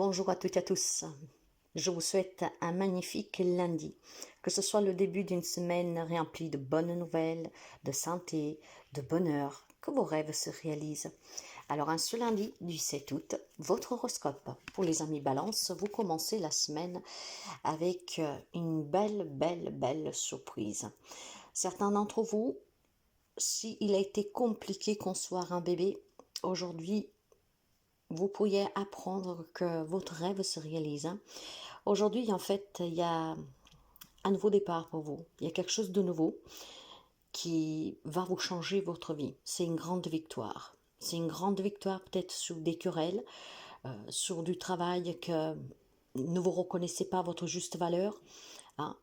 Bonjour à toutes et à tous. Je vous souhaite un magnifique lundi, que ce soit le début d'une semaine remplie de bonnes nouvelles, de santé, de bonheur, que vos rêves se réalisent. Alors, ce lundi du 7 août, votre horoscope. Pour les amis Balance, vous commencez la semaine avec une belle surprise. Certains d'entre vous, s'il a été compliqué concevoir un bébé, aujourd'hui, vous pourriez apprendre que votre rêve se réalise. Aujourd'hui, en fait, il y a un nouveau départ pour vous. Il y a quelque chose de nouveau qui va vous changer votre vie. C'est une grande victoire. C'est une grande victoire peut-être sur des querelles, sur du travail que ne vous reconnaissez pas votre juste valeur, hein.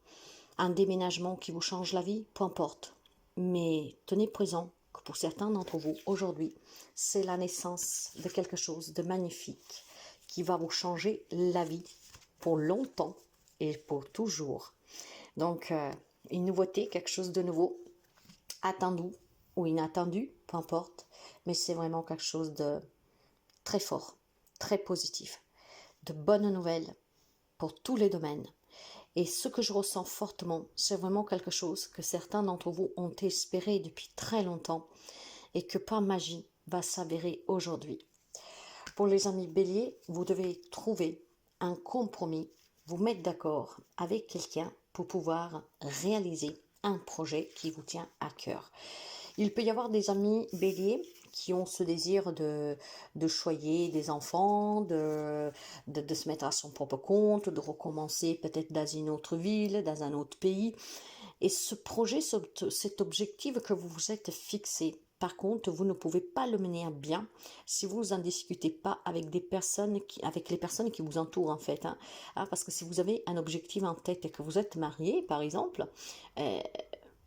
Un déménagement qui vous change la vie, peu importe. Mais tenez présent que pour certains d'entre vous, aujourd'hui, c'est la naissance de quelque chose de magnifique qui va vous changer la vie pour longtemps et pour toujours. Donc, une nouveauté, quelque chose de nouveau, attendu ou inattendu, peu importe, mais c'est vraiment quelque chose de très fort, très positif, de bonnes nouvelles pour tous les domaines. Et ce que je ressens fortement, c'est vraiment quelque chose que certains d'entre vous ont espéré depuis très longtemps et que par magie va s'avérer aujourd'hui. Pour les amis Bélier, vous devez trouver un compromis, vous mettre d'accord avec quelqu'un pour pouvoir réaliser un projet qui vous tient à cœur. Il peut y avoir des amis Bélier qui ont ce désir de choyer des enfants, de se mettre à son propre compte, de recommencer peut-être dans une autre ville, dans un autre pays. Et ce projet, cet objectif que vous vous êtes fixé, par contre, vous ne pouvez pas le mener à bien si vous n'en discutez pas avec avec les personnes qui vous entourent en fait. Parce que si vous avez un objectif en tête et que vous êtes marié, par exemple,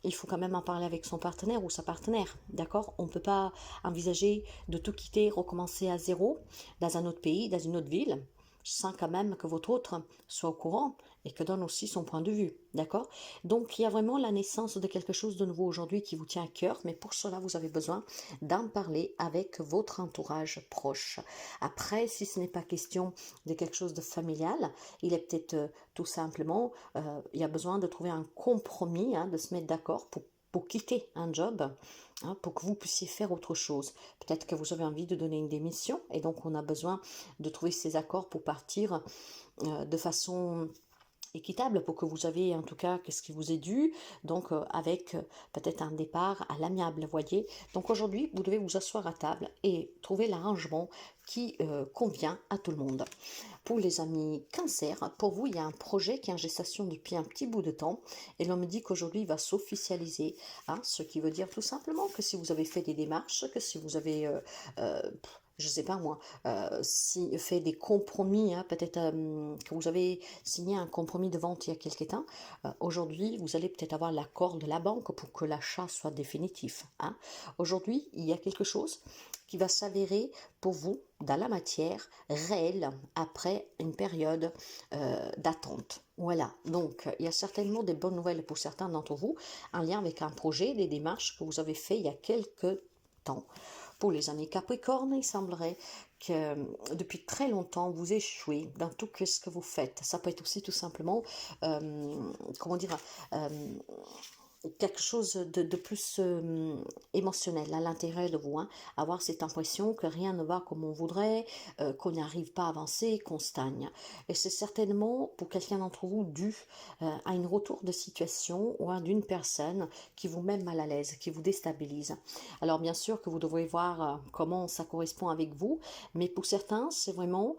il faut quand même en parler avec son partenaire ou sa partenaire, d'accord? On ne peut pas envisager de tout quitter, recommencer à zéro, dans un autre pays, dans une autre ville, sans quand même que votre autre soit au courant et que donne aussi son point de vue, d'accord? Donc, il y a vraiment la naissance de quelque chose de nouveau aujourd'hui qui vous tient à cœur, mais pour cela, vous avez besoin d'en parler avec votre entourage proche. Après, si ce n'est pas question de quelque chose de familial, il est peut-être tout simplement, il y a besoin de trouver un compromis, de se mettre d'accord pour quitter un job, pour que vous puissiez faire autre chose. Peut-être que vous avez envie de donner une démission et donc on a besoin de trouver ces accords pour partir de façon équitable, pour que vous avez en tout cas ce qui vous est dû, donc avec peut-être un départ à l'amiable, voyez. Donc aujourd'hui, vous devez vous asseoir à table et trouver l'arrangement qui convient à tout le monde. Pour les amis Cancer, pour vous, il y a un projet qui est en gestation depuis un petit bout de temps et l'on me dit qu'aujourd'hui, il va s'officialiser, ce qui veut dire tout simplement que si vous avez fait des démarches, que si vous avez je sais pas moi, fait des compromis, peut-être que vous avez signé un compromis de vente il y a quelques temps, aujourd'hui vous allez peut-être avoir l'accord de la banque pour que l'achat soit définitif. Aujourd'hui, il y a quelque chose qui va s'avérer pour vous dans la matière réelle après une période d'attente. Voilà, donc il y a certainement des bonnes nouvelles pour certains d'entre vous en lien avec un projet, des démarches que vous avez fait il y a quelques temps. Pour les amis Capricorne, il semblerait que depuis très longtemps, vous échouez dans tout ce que vous faites. Ça peut être aussi tout simplement, comment dire, quelque chose de plus émotionnel à l'intérieur de vous, avoir cette impression que rien ne va comme on voudrait, qu'on n'arrive pas à avancer, qu'on stagne. Et c'est certainement pour quelqu'un d'entre vous dû à une retour de situation ou d'une personne qui vous met mal à l'aise, qui vous déstabilise. Alors bien sûr que vous devrez voir comment ça correspond avec vous, mais pour certains, c'est vraiment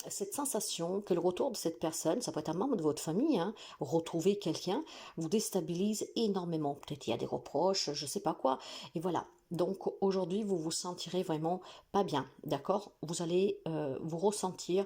cette sensation que le retour de cette personne, ça peut être un membre de votre famille, retrouver quelqu'un, vous déstabilise énormément. Peut-être il y a des reproches, je sais pas quoi. Et voilà. Donc aujourd'hui, vous vous sentirez vraiment pas bien, d'accord? Vous allez vous ressentir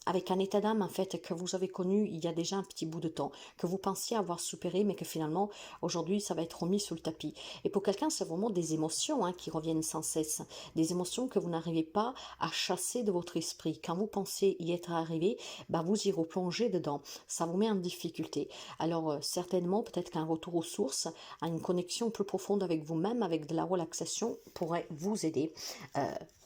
avec un état d'âme en fait que vous avez connu il y a déjà un petit bout de temps, que vous pensiez avoir supéré, mais que finalement aujourd'hui ça va être remis sous le tapis. Et pour quelqu'un, c'est vraiment des émotions qui reviennent sans cesse, des émotions que vous n'arrivez pas à chasser de votre esprit. Quand vous pensez y être arrivé, bah, vous y replongez dedans, ça vous met en difficulté. Alors certainement, peut-être qu'un retour aux sources, à une connexion plus profonde avec vous-même, avec de la relaxation, pourrait vous aider.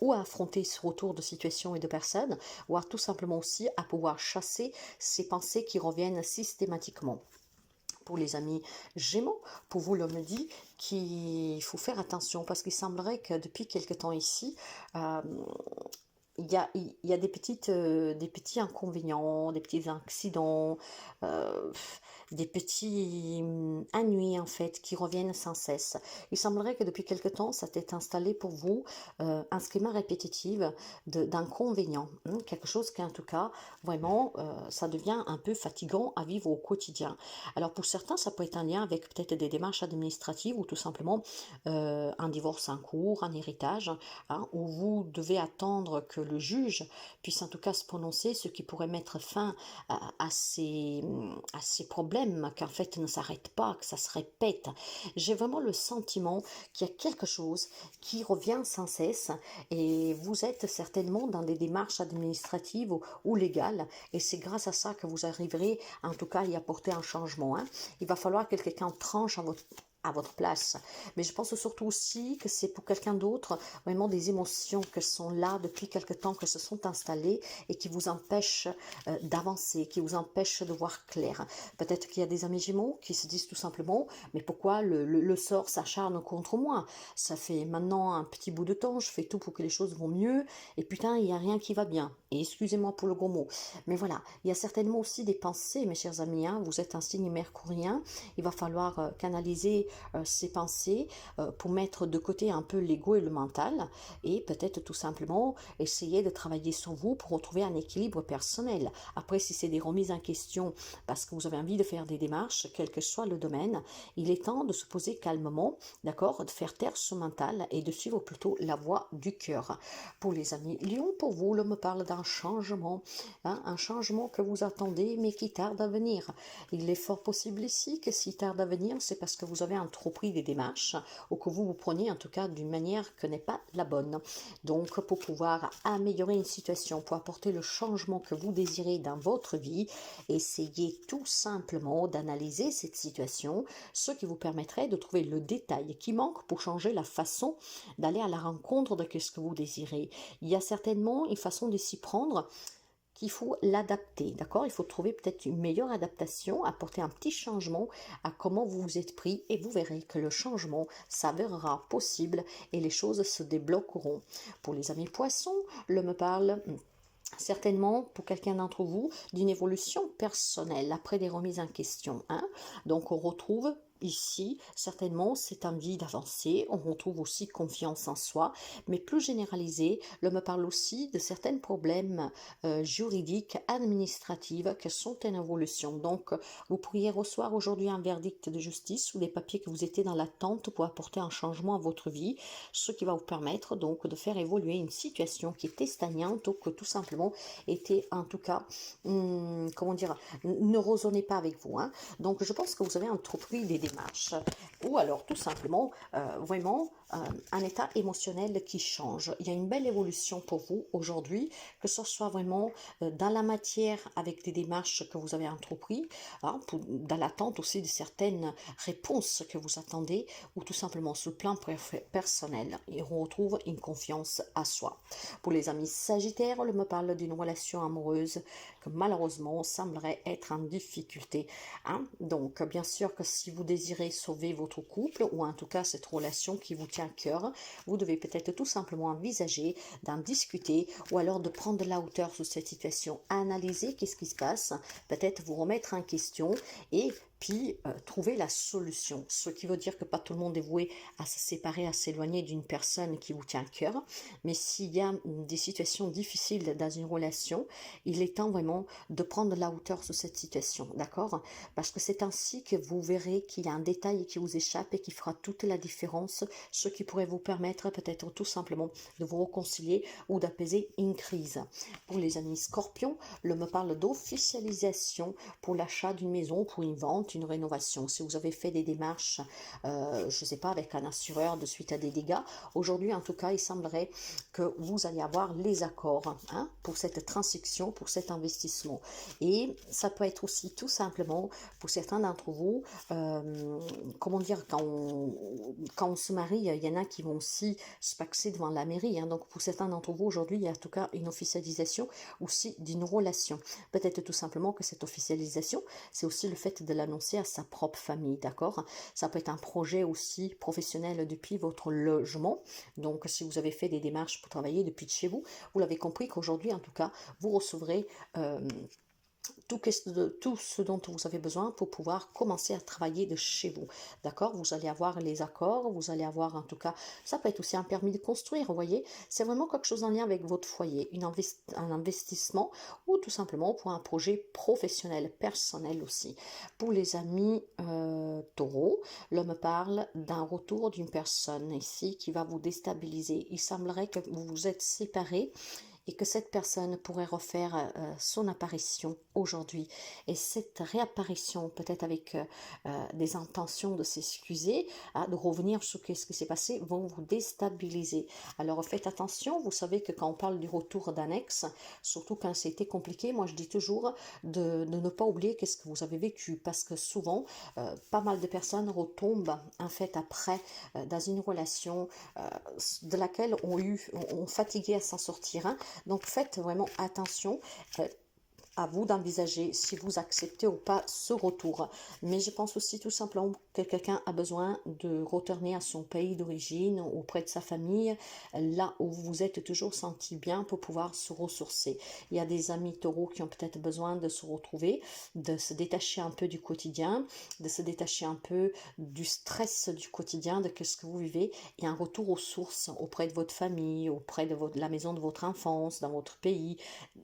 Ou à affronter ce retour de situation et de personnes, ou à tout simplement aussi à pouvoir chasser ces pensées qui reviennent systématiquement. Pour les amis Gémeaux, pour vous l'homme dit qu'il faut faire attention parce qu'il semblerait que depuis quelque temps ici, il y a des petits inconvénients, des petits accidents, euh, des petits ennuis en fait qui reviennent sans cesse. Il semblerait que depuis quelque temps, ça t'est installé pour vous un schéma répétitif d'inconvénients, quelque chose qui en tout cas vraiment ça devient un peu fatigant à vivre au quotidien. Alors pour certains, ça peut être un lien avec peut-être des démarches administratives ou tout simplement un divorce en cours, un héritage, où vous devez attendre que le juge puisse en tout cas se prononcer, ce qui pourrait mettre fin à ces problèmes qu'en fait ne s'arrêtent pas, que ça se répète. J'ai vraiment le sentiment qu'il y a quelque chose qui revient sans cesse et vous êtes certainement dans des démarches administratives ou légales et c'est grâce à ça que vous arriverez en tout cas à y apporter un changement. Il va falloir que quelqu'un tranche à votre place. Mais je pense surtout aussi que c'est pour quelqu'un d'autre vraiment des émotions qui sont là depuis quelque temps, que se sont installées et qui vous empêchent d'avancer, qui vous empêchent de voir clair. Peut-être qu'il y a des amis Gémeaux qui se disent tout simplement mais pourquoi le sort s'acharne contre moi? Ça fait maintenant un petit bout de temps, je fais tout pour que les choses vont mieux et putain, il n'y a rien qui va bien. Et excusez-moi pour le gros mot. Mais voilà, il y a certainement aussi des pensées, mes chers amis, vous êtes un signe mercurien, il va falloir canaliser ces pensées pour mettre de côté un peu l'ego et le mental et peut-être tout simplement essayer de travailler sur vous pour retrouver un équilibre personnel. Après, si c'est des remises en question parce que vous avez envie de faire des démarches, quel que soit le domaine, il est temps de se poser calmement, d'accord, de faire taire ce mental et de suivre plutôt la voie du cœur. Pour les amis Lion, pour vous, l'homme me parle d'un changement, un changement que vous attendez mais qui tarde à venir. Il est fort possible ici que s'il tarde à venir, c'est parce que vous avez entrepris des démarches ou que vous vous preniez en tout cas d'une manière que n'est pas la bonne. Donc pour pouvoir améliorer une situation, pour apporter le changement que vous désirez dans votre vie, essayez tout simplement d'analyser cette situation, ce qui vous permettrait de trouver le détail qui manque pour changer la façon d'aller à la rencontre de ce que vous désirez. Il y a certainement une façon de s'y prendre qu'il faut l'adapter, d'accord? Il faut trouver peut-être une meilleure adaptation, apporter un petit changement à comment vous vous êtes pris et vous verrez que le changement s'avérera possible et les choses se débloqueront. Pour les amis poissons, le me parle certainement pour quelqu'un d'entre vous d'une évolution personnelle après des remises en question. Donc on retrouve ici certainement cette envie d'avancer, on retrouve aussi confiance en soi, mais plus généralisé, me parle aussi de certains problèmes juridiques, administratifs qui sont en évolution. Donc vous pourriez recevoir aujourd'hui un verdict de justice ou des papiers que vous étiez dans l'attente pour apporter un changement à votre vie, ce qui va vous permettre donc de faire évoluer une situation qui était stagnante ou que tout simplement était en tout cas, comment dire, ne résonnait pas avec vous. Donc je pense que vous avez entrepris des démarches ou alors tout simplement vraiment un état émotionnel qui change. Il y a une belle évolution pour vous aujourd'hui, que ce soit vraiment dans la matière avec des démarches que vous avez entreprises, dans l'attente aussi de certaines réponses que vous attendez ou tout simplement sur le plan personnel. Et on retrouve une confiance à soi. Pour les amis Sagittaires, on me parle d'une relation amoureuse que malheureusement semblerait être en difficulté. Donc bien sûr que si vous désirez sauver votre couple ou en tout cas cette relation qui vous tient à cœur, vous devez peut-être tout simplement envisager d'en discuter ou alors de prendre de la hauteur sur cette situation, analyser qu'est-ce qui se passe, peut-être vous remettre en question et puis trouver la solution. Ce qui veut dire que pas tout le monde est voué à se séparer, à s'éloigner d'une personne qui vous tient à cœur, mais s'il y a des situations difficiles dans une relation, il est temps vraiment de prendre la hauteur sur cette situation, d'accord? Parce que c'est ainsi que vous verrez qu'il y a un détail qui vous échappe et qui fera toute la différence, ce qui pourrait vous permettre peut-être tout simplement de vous réconcilier ou d'apaiser une crise. Pour les amis scorpions, le me parle d'officialisation pour l'achat d'une maison, pour une vente, une rénovation. Si vous avez fait des démarches, je ne sais pas, avec un assureur de suite à des dégâts, aujourd'hui en tout cas, il semblerait que vous allez avoir les accords hein, pour cette transaction, pour cet investissement. Et ça peut être aussi tout simplement, pour certains d'entre vous, comment dire, quand on se marie, il y en a qui vont aussi se paxer devant la mairie. Hein. Donc pour certains d'entre vous, aujourd'hui, il y a en tout cas une officialisation aussi d'une relation. Peut-être tout simplement que cette officialisation, c'est aussi le fait de l'annoncer à sa propre famille, d'accord? Ça peut être un projet aussi professionnel depuis votre logement. Donc si vous avez fait des démarches pour travailler depuis chez vous, vous l'avez compris qu'aujourd'hui, en tout cas, vous recevrez tout ce dont vous avez besoin pour pouvoir commencer à travailler de chez vous. D'accord? Vous allez avoir les accords, vous allez avoir en tout cas, ça peut être aussi un permis de construire, vous voyez? C'est vraiment quelque chose en lien avec votre foyer, un investissement ou tout simplement pour un projet professionnel, personnel aussi. Pour les amis taureaux, l'homme parle d'un retour d'une personne ici qui va vous déstabiliser. Il semblerait que vous vous êtes séparés et que cette personne pourrait refaire son apparition aujourd'hui. Et cette réapparition, peut-être avec des intentions de s'excuser, de revenir sur ce qui s'est passé, vont vous déstabiliser. Alors faites attention, vous savez que quand on parle du retour d'un ex, surtout quand c'était compliqué, moi je dis toujours de ne pas oublier qu'est-ce que vous avez vécu, parce que souvent, pas mal de personnes retombent en fait après dans une relation de laquelle on fatigué à s'en sortir. Hein. Donc faites vraiment attention. À vous d'envisager si vous acceptez ou pas ce retour. Mais je pense aussi tout simplement que quelqu'un a besoin de retourner à son pays d'origine, auprès de sa famille, là où vous vous êtes toujours senti bien pour pouvoir se ressourcer. Il y a des amis taureaux qui ont peut-être besoin de se retrouver, de se détacher un peu du quotidien, de se détacher un peu du stress du quotidien, de ce que vous vivez, et un retour aux sources auprès de votre famille, auprès de la maison de votre enfance, dans votre pays,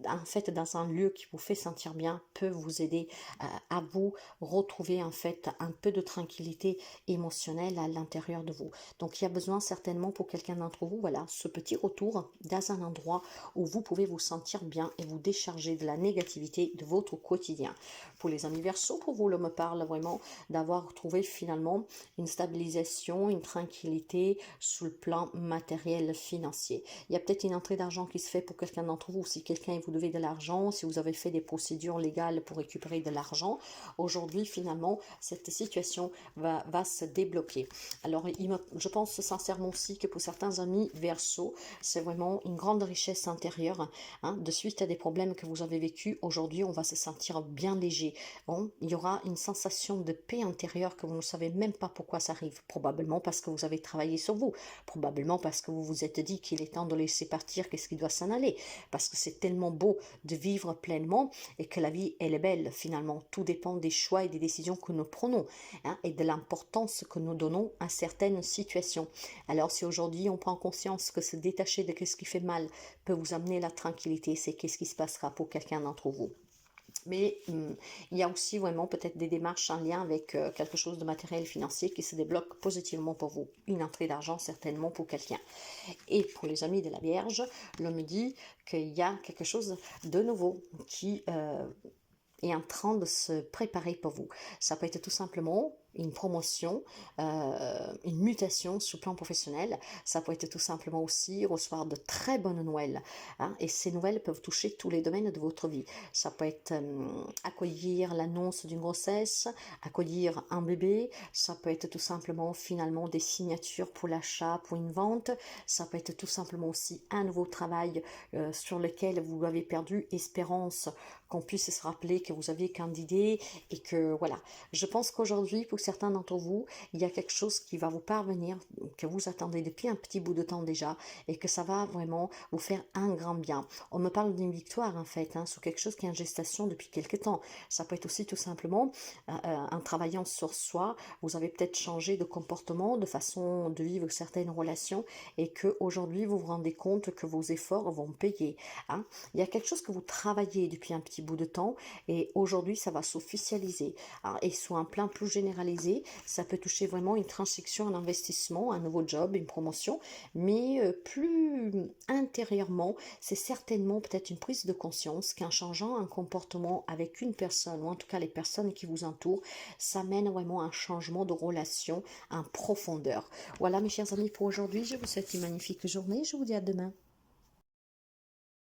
en fait dans un lieu qui vous fait sentir bien, peut vous aider à vous retrouver en fait un peu de tranquillité émotionnelle à l'intérieur de vous. Donc il y a besoin certainement pour quelqu'un d'entre vous, voilà, ce petit retour dans un endroit où vous pouvez vous sentir bien et vous décharger de la négativité de votre quotidien. Pour les amis Verseaux, pour vous, l'homme parle vraiment d'avoir trouvé finalement une stabilisation, une tranquillité sous le plan matériel financier. Il y a peut-être une entrée d'argent qui se fait pour quelqu'un d'entre vous, si quelqu'un vous devez de l'argent, si vous avez fait des procédures légales pour récupérer de l'argent, aujourd'hui finalement cette situation va se débloquer. Alors je pense sincèrement aussi que pour certains amis Verseaux, c'est vraiment une grande richesse intérieure, hein, de suite à des problèmes que vous avez vécus, aujourd'hui on va se sentir bien léger. Bon, il y aura une sensation de paix intérieure que vous ne savez même pas pourquoi ça arrive, probablement parce que vous avez travaillé sur vous, probablement parce que vous vous êtes dit qu'il est temps de laisser partir, qu'est-ce qui doit s'en aller, parce que c'est tellement beau de vivre pleinement et que la vie elle est belle finalement. Tout dépend des choix et des décisions que nous prenons, hein, et de l'importance que nous donnons à certaines situations. Alors si aujourd'hui on prend conscience que se détacher de ce qui fait mal peut vous amener la tranquillité, c'est qu'est-ce qui se passera pour quelqu'un d'entre vous. Mais il y a aussi vraiment peut-être des démarches en lien avec quelque chose de matériel financier qui se débloque positivement pour vous. Une entrée d'argent certainement pour quelqu'un. Et pour les amis de la Vierge, l'homme dit qu'il y a quelque chose de nouveau qui est en train de se préparer pour vous. Ça peut être tout simplement une promotion, une mutation sur le plan professionnel. Ça peut être tout simplement aussi recevoir de très bonnes nouvelles. Hein, et ces nouvelles peuvent toucher tous les domaines de votre vie. Ça peut être accueillir l'annonce d'une grossesse, accueillir un bébé. Ça peut être tout simplement finalement des signatures pour l'achat, pour une vente. Ça peut être tout simplement aussi un nouveau travail sur lequel vous avez perdu espérance qu'on puisse se rappeler que vous aviez candidé et que voilà. Je pense qu'aujourd'hui, pour certains d'entre vous, il y a quelque chose qui va vous parvenir, que vous attendez depuis un petit bout de temps déjà, et que ça va vraiment vous faire un grand bien. On me parle d'une victoire en fait, hein, sur quelque chose qui est en gestation depuis quelque temps. Ça peut être aussi tout simplement, en travaillant sur soi, vous avez peut-être changé de comportement, de façon de vivre certaines relations, et que aujourd'hui vous vous rendez compte que vos efforts vont payer. Hein. Il y a quelque chose que vous travaillez depuis un petit bout de temps, et aujourd'hui ça va s'officialiser. Hein. Et sur un plan plus généralisé, ça peut toucher vraiment une transaction, un investissement, un nouveau job, une promotion, mais plus intérieurement, c'est certainement peut-être une prise de conscience qu'en changeant un comportement avec une personne, ou en tout cas les personnes qui vous entourent, ça mène vraiment à un changement de relation en profondeur. Voilà mes chers amis pour aujourd'hui, je vous souhaite une magnifique journée, je vous dis à demain.